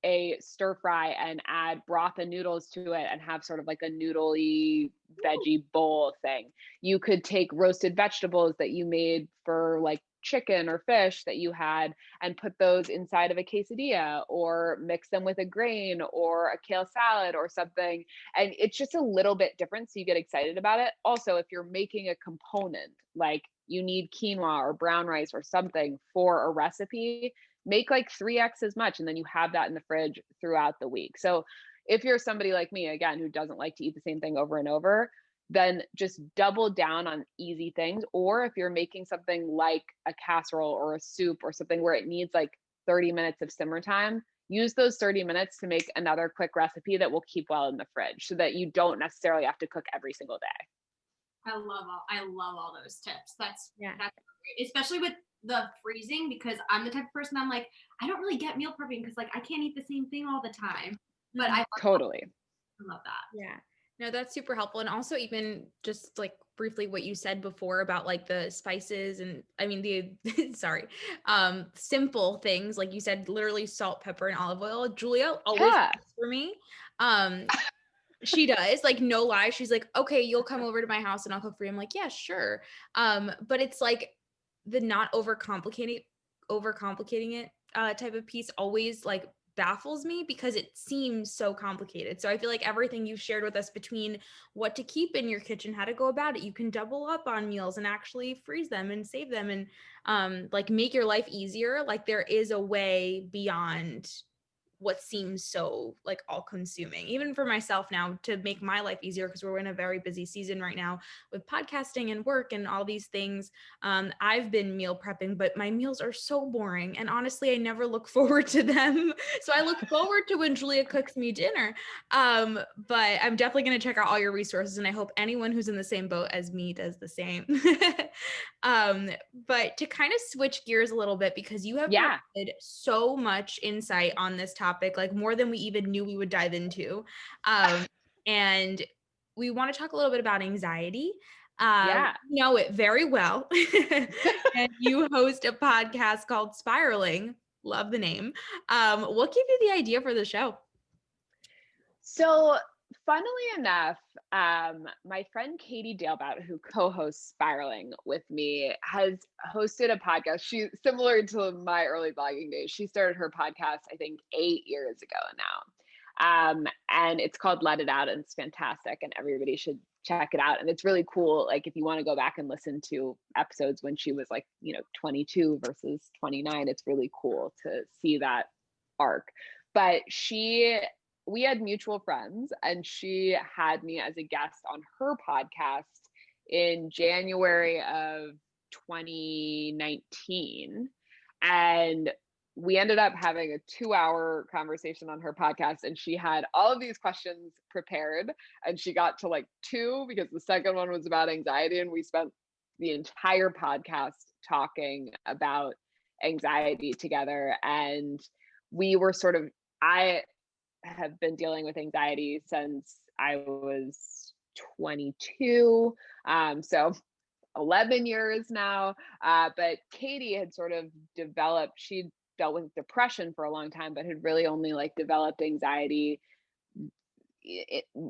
a stir fry and add broth and noodles to it and have sort of like a noodly veggie bowl thing. You could take roasted vegetables that you made for like chicken or fish that you had and put those inside of a quesadilla, or mix them with a grain or a kale salad or something. And it's just a little bit different, so you get excited about it. Also, if you're making a component, like you need quinoa or brown rice or something for a recipe, make like 3x as much, and then you have that in the fridge throughout the week. So if you're somebody like me, again, who doesn't like to eat the same thing over and over, then just double down on easy things. Or if you're making something like a casserole or a soup or something where it needs like 30 minutes of simmer time, use those 30 minutes to make another quick recipe that will keep well in the fridge, so that you don't necessarily have to cook every single day. I love all those tips. That's great, especially with the freezing, because I'm the type of person, I'm like, I don't really get meal prepping because like I can't eat the same thing all the time. But I love that. Yeah. No, that's super helpful. And also, even just like briefly what you said before about like the spices and the simple things, like you said, literally salt, pepper, and olive oil. Julia always cooks for me. She does, like, no lie. She's like, okay, you'll come over to my house and I'll cook for you. I'm like, yeah, sure. But it's like the not overcomplicating it type of piece always like baffles me, because it seems so complicated. So I feel like everything you've shared with us, between what to keep in your kitchen, how to go about it, you can double up on meals and actually freeze them and save them and like make your life easier. Like, there is a way beyond what seems so like all consuming, even for myself now, to make my life easier, because we're in a very busy season right now with podcasting and work and all these things. I've been meal prepping, but my meals are so boring, and honestly I never look forward to them. So I look forward to when Julia cooks me dinner. But I'm definitely going to check out all your resources, and I hope anyone who's in the same boat as me does the same. But to kind of switch gears a little bit, because you have provided so much insight on this topic, like more than we even knew we would dive into. And we want to talk a little bit about anxiety. You know it very well. And you host a podcast called Spiraling. Love the name. What gave you the idea for the show? So, funnily enough, my friend Katie Dalebout, who co-hosts Spiraling with me, has hosted a podcast. She's similar to my early blogging days. She started her podcast, I think, 8 years ago now. And it's called Let It Out, and it's fantastic, and everybody should check it out. And it's really cool, like if you want to go back and listen to episodes when she was like, 22 versus 29, it's really cool to see that arc. But we had mutual friends, and she had me as a guest on her podcast in January of 2019. And we ended up having a 2-hour conversation on her podcast, and she had all of these questions prepared, and she got to like 2 because the second one was about anxiety, and we spent the entire podcast talking about anxiety together. And we were I have been dealing with anxiety since I was 22, so 11 years now. But Katie had sort of she'd dealt with depression for a long time, but had really only like developed anxiety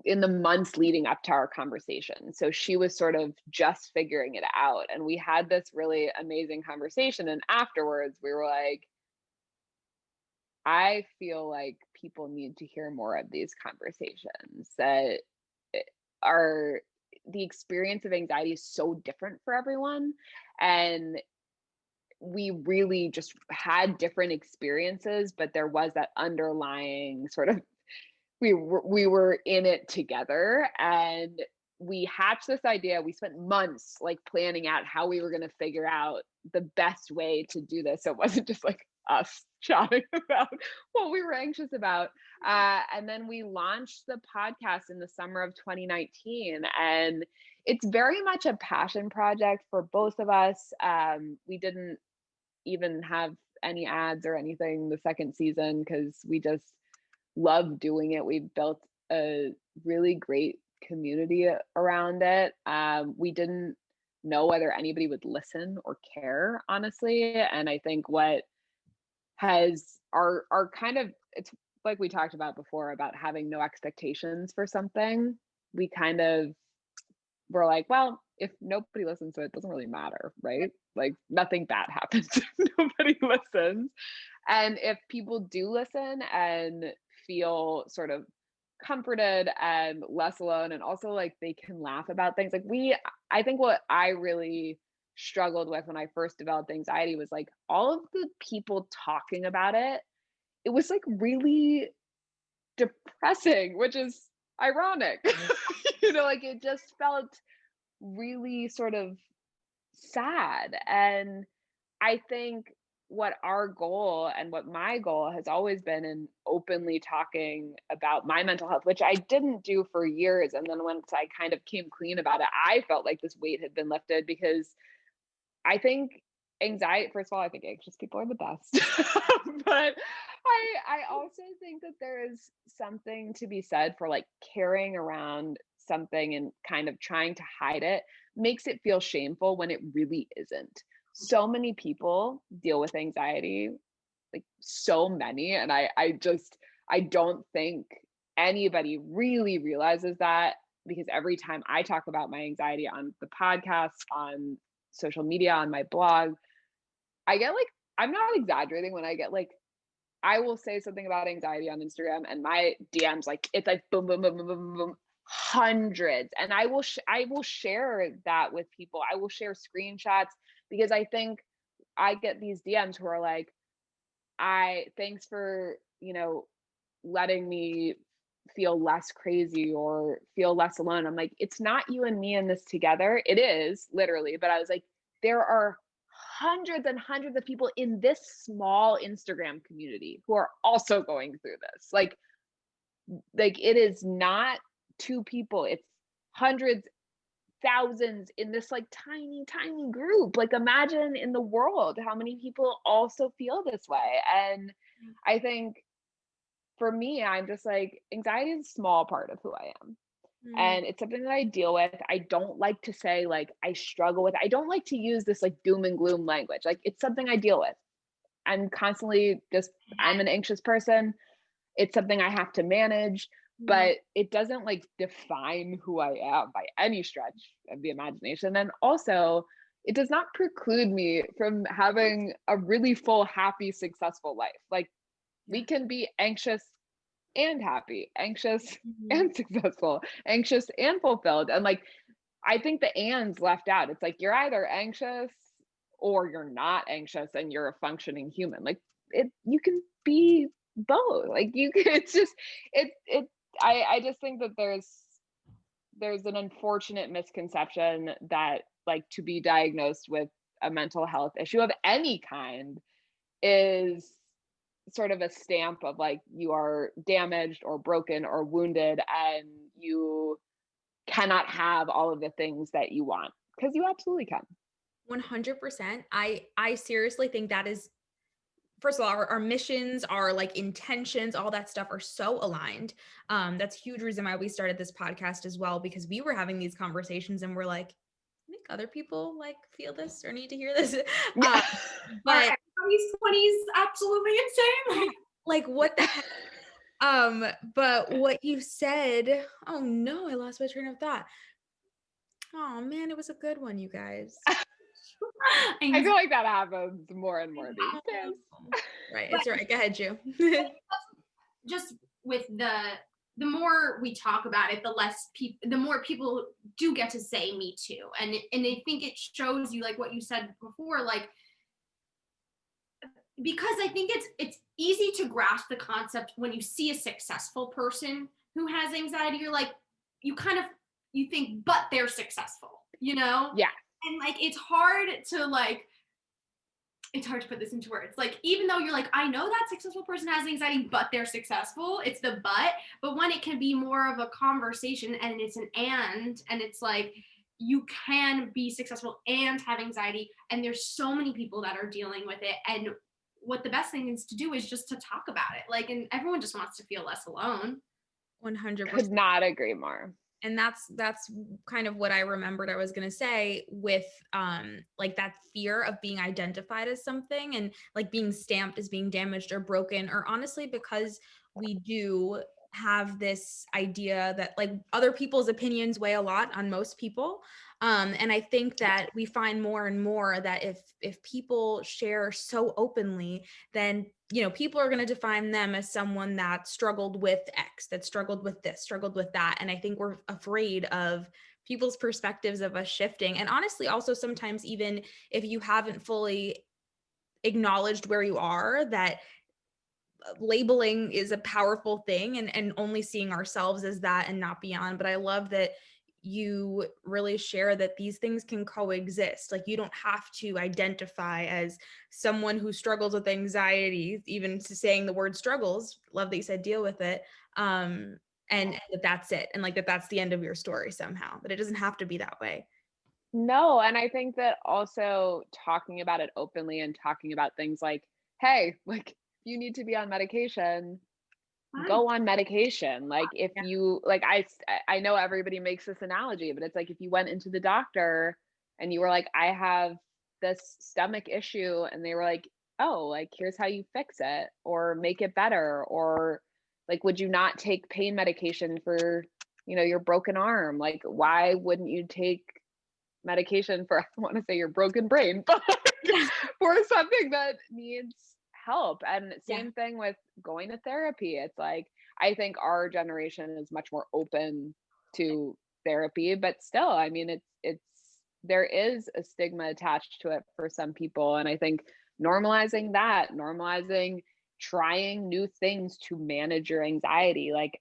in the months leading up to our conversation. So she was sort of just figuring it out. And we had this really amazing conversation. And afterwards we were like, I feel like people need to hear more of these conversations that the experience of anxiety is so different for everyone. And we really just had different experiences, but there was that underlying sort of, we were in it together, and we hatched this idea. We spent months like planning out how we were going to figure out the best way to do this. So it wasn't just like us chatting about what we were anxious about. And then we launched the podcast in the summer of 2019. And it's very much a passion project for both of us. We didn't even have any ads or anything the second season because we just love doing it. We built a really great community around it. We didn't know whether anybody would listen or care, honestly. And I think what has our kind of, it's like we talked about before about having no expectations for something. We kind of were like, well, if nobody listens to it, it doesn't really matter, right? Like nothing bad happens if nobody listens. And if people do listen and feel sort of comforted and less alone, and also like they can laugh about things, like I think what I really struggled with when I first developed anxiety was like all of the people talking about it. It was like really depressing, which is ironic. Like it just felt really sort of sad. And I think what our goal and what my goal has always been in openly talking about my mental health, which I didn't do for years. And then once I kind of came clean about it, I felt like this weight had been lifted, because I think anxiety, first of all, I think anxious people are the best. But I also think that there is something to be said for like carrying around something and kind of trying to hide it makes it feel shameful when it really isn't. So many people deal with anxiety, like so many. And I don't think anybody really realizes that, because every time I talk about my anxiety on the podcast, on social media, on my blog, I get like, I'm not exaggerating when I get like, I will say something about anxiety on Instagram and my DMs, like it's like boom, boom, boom, boom, boom, boom, hundreds. And I will share that with people. I will share screenshots, because I think I get these DMs who are like, thanks for, letting me feel less crazy or feel less alone. I'm like, it's not you and me in this together. It is literally, but I was like, there are hundreds and hundreds of people in this small Instagram community who are also going through this. Like it is not 2 people, it's hundreds, thousands in this like tiny group. Like imagine in the world how many people also feel this way. And I think for me, I'm just like, anxiety is a small part of who I am. And it's something that I deal with. I don't like to say like I struggle with. I don't like to use this like doom and gloom language. Like it's something I deal with. I'm constantly I'm an anxious person. It's something I have to manage, but it doesn't like define who I am by any stretch of the imagination. And also, it does not preclude me from having a really full, happy, successful life. Like we can be anxious and happy, anxious Mhm. and successful, anxious and fulfilled. And like, I think the and's left out. It's like you're either anxious or you're not anxious and you're a functioning human. Like you can be both. Like you can, it's just, I just think that there's an unfortunate misconception that like to be diagnosed with a mental health issue of any kind is sort of a stamp of like you are damaged or broken or wounded and you cannot have all of the things that you want, because you absolutely can. 100%. I seriously think that is, first of all, our missions, our like intentions, all that stuff are so aligned. That's a huge reason why we started this podcast as well, because we were having these conversations and we're like, I think other people like feel this or need to hear this. Yeah. But everybody's 20s absolutely insane. like what the heck? But what you said, oh no, I lost my train of thought. Oh man, it was a good one, you guys. I feel like that happens more and more these days. Right. It's right. Go ahead, Ju. Just with the more we talk about it, the more people do get to say me too. And I think it shows you, like what you said before, like, because I think it's easy to grasp the concept when you see a successful person who has anxiety. You're like, you think, but they're successful, you know? Yeah. And like, it's hard to put this into words. Like, even though you're like, I know that successful person has anxiety, but they're successful, it's the but when it can be more of a conversation and it's an and it's like, you can be successful and have anxiety. And there's so many people that are dealing with it. And what the best thing is to do is just to talk about it. Like, and everyone just wants to feel less alone. 100%. Could not agree more. And that's kind of what I remembered I was going to say with like that fear of being identified as something and like being stamped as being damaged or broken, or honestly, because we do have this idea that like other people's opinions weigh a lot on most people. And I think that we find more and more that if people share so openly, then people are going to define them as someone that struggled with X, that struggled with this, struggled with that. And I think we're afraid of people's perspectives of us shifting. And honestly, also sometimes even if you haven't fully acknowledged where you are, that labeling is a powerful thing, and only seeing ourselves as that and not beyond. But I love that you really share that these things can coexist. Like you don't have to identify as someone who struggles with anxiety, even to saying the word struggles. Love that you said deal with it. And that's it. And like that's the end of your story somehow, that it doesn't have to be that way. No, and I think that also talking about it openly and talking about things like, hey, like you need to be on medication, go on medication. Like if you like, I know everybody makes this analogy, but it's like if you went into the doctor and you were like, I have this stomach issue, and they were like, oh, like here's how you fix it or make it better, or like would you not take pain medication for your broken arm? Like why wouldn't you take medication for, I want to say your broken brain, but for something that needs help? And same thing with going to therapy. It's like, I think our generation is much more open to therapy, but still, I mean, it's there is a stigma attached to it for some people. And I think normalizing trying new things to manage your anxiety. Like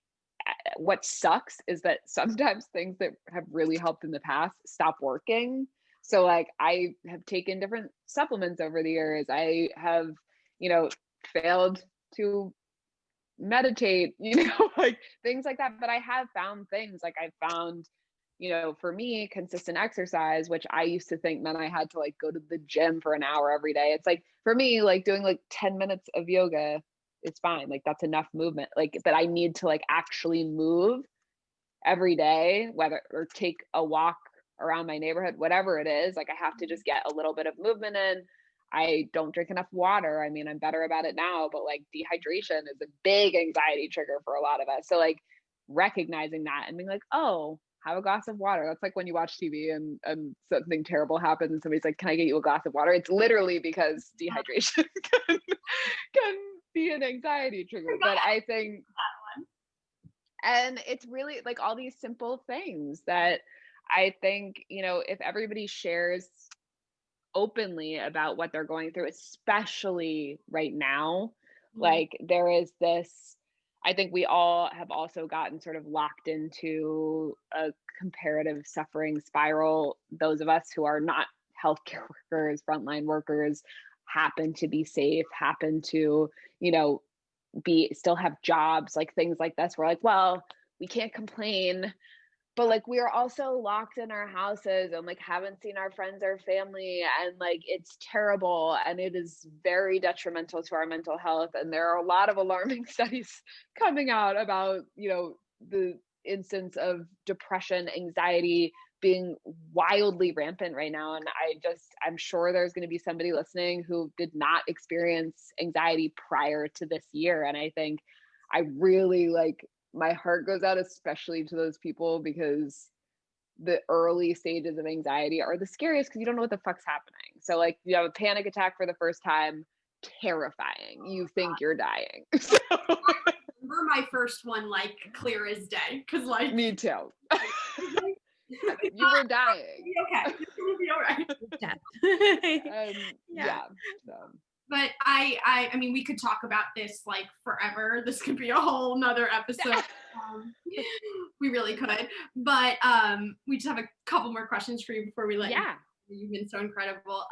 what sucks is that sometimes things that have really helped in the past stop working. So like I have taken different supplements over the years. I have, failed to meditate, like things like that. But I have found things, like I found, for me, consistent exercise, which I used to think meant I had to like go to the gym for an hour every day. It's like, for me, like doing like 10 minutes of yoga, it's fine. Like that's enough movement. Like, but I need to like actually move every day, whether or take a walk around my neighborhood, whatever it is. Like I have to just get a little bit of movement in. I don't drink enough water. I mean, I'm better about it now, but like dehydration is a big anxiety trigger for a lot of us. So like recognizing that and being like, oh, have a glass of water. That's like when you watch TV and something terrible happens and somebody's like, can I get you a glass of water? It's literally because dehydration can be an anxiety trigger. But I think And it's really like all these simple things that I think, if everybody shares openly about what they're going through, especially right now, Mhm. like there is this, I think we all have also gotten sort of locked into a comparative suffering spiral. Those of us who are not healthcare workers, frontline workers, happen to be safe, happen to, you know, be still have jobs, like things like this. We're like, well, we can't complain, but like we are also locked in our houses and like haven't seen our friends or family, and like it's terrible and it is very detrimental to our mental health. And there are a lot of alarming studies coming out about, the instance of depression, anxiety being wildly rampant right now. And I'm sure there's going to be somebody listening who did not experience anxiety prior to this year. And I think I really like, my heart goes out especially to those people, because the early stages of anxiety are the scariest because you don't know what the fuck's happening. So like you have a panic attack for the first time, terrifying. You think you're dying. So, I remember my first one like clear as day, because like me too. You were dying. be okay. It's gonna be all right. Yeah. So. But I mean, we could talk about this like forever. This could be a whole nother episode. We really could. But we just have a couple more questions for you before we let you. You've been so incredible.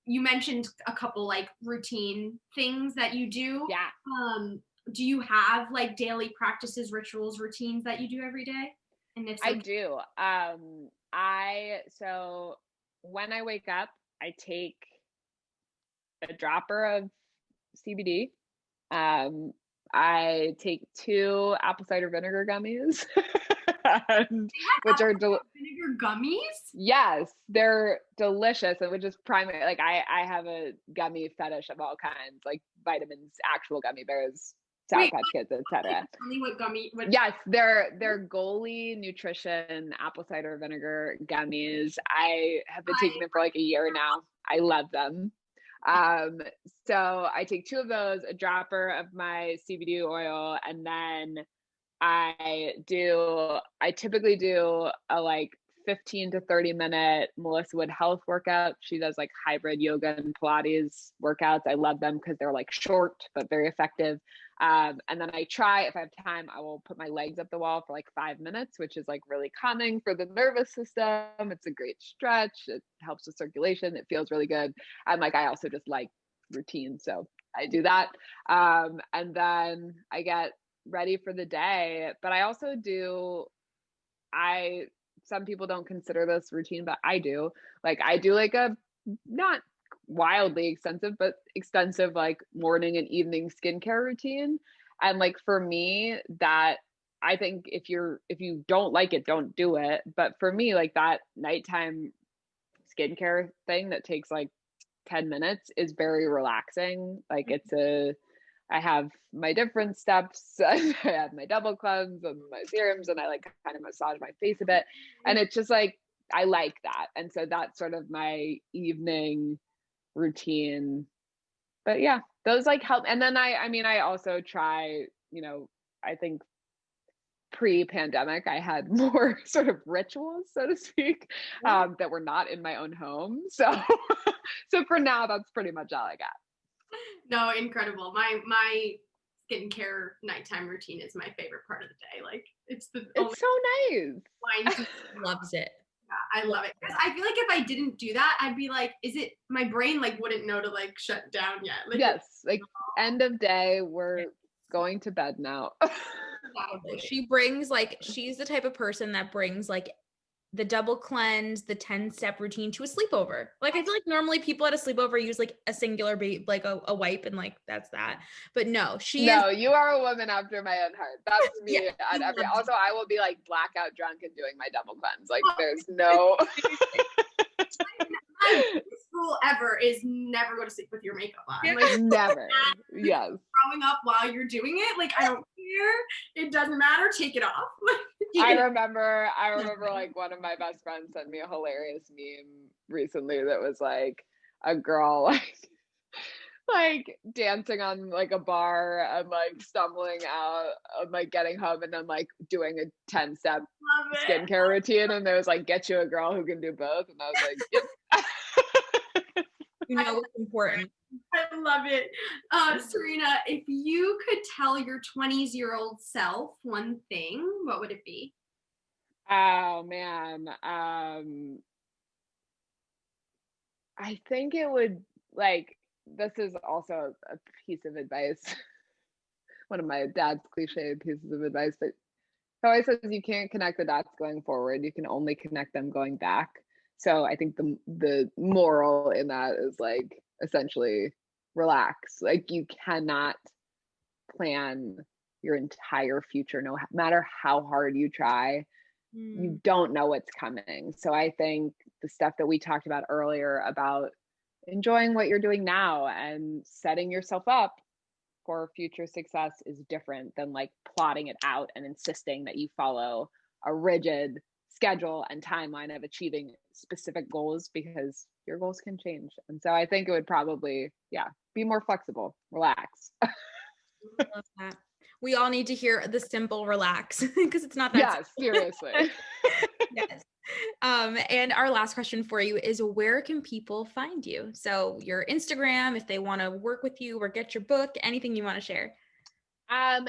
You mentioned a couple like routine things that you do. Yeah. Do you have like daily practices, rituals, routines that you do every day? And if so, I do. So when I wake up, I take a dropper of CBD. I take 2 apple cider vinegar gummies, which are vinegar gummies. Yes, they're delicious, and which is primary. Like I have a gummy fetish of all kinds, like vitamins, actual gummy bears, Sour Patch Kids, etc. Tell me what gummy. Yes, they're Goli Nutrition apple cider vinegar gummies. I have been taking them for like a year now. I love them. So I take 2 of those, a dropper of my CBD oil, and then I typically do a like 15 to 30 minute Melissa Wood health workout. She does like hybrid yoga and Pilates workouts. I love them because they're like short but very effective. And then if I have time, I will put my legs up the wall for like 5 minutes, which is like really calming for the nervous system. It's a great stretch. It helps with circulation. It feels really good. And like, I also just like routine. So I do that. And then I get ready for the day. But I also some people don't consider this routine, but I do. Like I do like a not wildly extensive, but extensive like morning and evening skincare routine. And like for me, that I think if you don't like it, don't do it. But for me, like that nighttime skincare thing that takes like 10 minutes is very relaxing. Like I have my different steps. I have my double cleanse and my serums, and I like kind of massage my face a bit. And it's just like, I like that. And so that's sort of my evening routine. But yeah, those like help. And then I also try, I think pre-pandemic, I had more sort of rituals, so to speak, that were not in my own home. So, so for now, that's pretty much all I got. No, incredible. My skincare nighttime routine is my favorite part of the day. Like it's so nice. Wine loves it. Yeah, I love it. Because I feel like if I didn't do that, I'd be like, my brain like wouldn't know to like shut down yet. Like, yes, like end of day, we're going to bed now. She's the type of person that brings like the double cleanse, the 10-step routine to a sleepover. Like I feel like normally people at a sleepover use like a singular like a wipe and like that's that. But no, you are a woman after my own heart. That's me. Yeah, also, I will be like blackout drunk and doing my double cleanse. Like there's no my rule ever is never go to sleep with your makeup on. Like never. Yes. Growing up while you're doing it, like I don't care. It doesn't matter. Take it off. I remember like one of my best friends sent me a hilarious meme recently that was like a girl like dancing on like a bar and like stumbling out of like getting home and then like doing a 10-step skincare routine. And there was like, get you a girl who can do both. And I was like, yep. You know what's important. I love it. Serena, if you could tell your 20-year-old self one thing, what would it be? Oh man. I think it would like, this is also a piece of advice. One of my dad's cliche pieces of advice, but he always says you can't connect the dots going forward. You can only connect them going back. So I think the moral in that is like essentially relax. Like you cannot plan your entire future, no matter how hard you try. You don't know what's coming. So I think the stuff that we talked about earlier about enjoying what you're doing now and setting yourself up for future success is different than like plotting it out and insisting that you follow a rigid schedule and timeline of achieving specific goals, because your goals can change. And so I think it would probably, be more flexible, relax. I love that. We all need to hear the simple relax because it's not that simple. Seriously. Yes. And our last question for you is, where can people find you? So your Instagram, if they want to work with you or get your book, anything you want to share.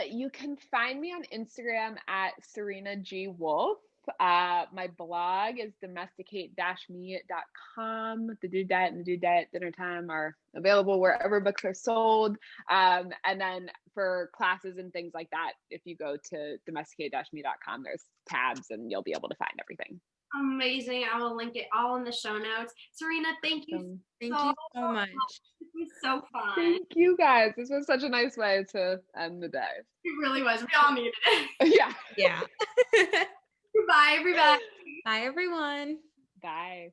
You can find me on Instagram at Serena G. Wolf. My blog is domesticate-me.com. The Dude Diet and the Dude Diet Dinner Time are available wherever books are sold. And then for classes and things like that, if you go to domesticate-me.com, there's tabs and you'll be able to find everything. Amazing. I will link it all in the show notes. Serena, thank you. Thank you so much. This was so fun. Thank you guys. This was such a nice way to end the day. It really was. We all needed it. Yeah. Yeah. Bye, everybody. Bye, everyone. Bye.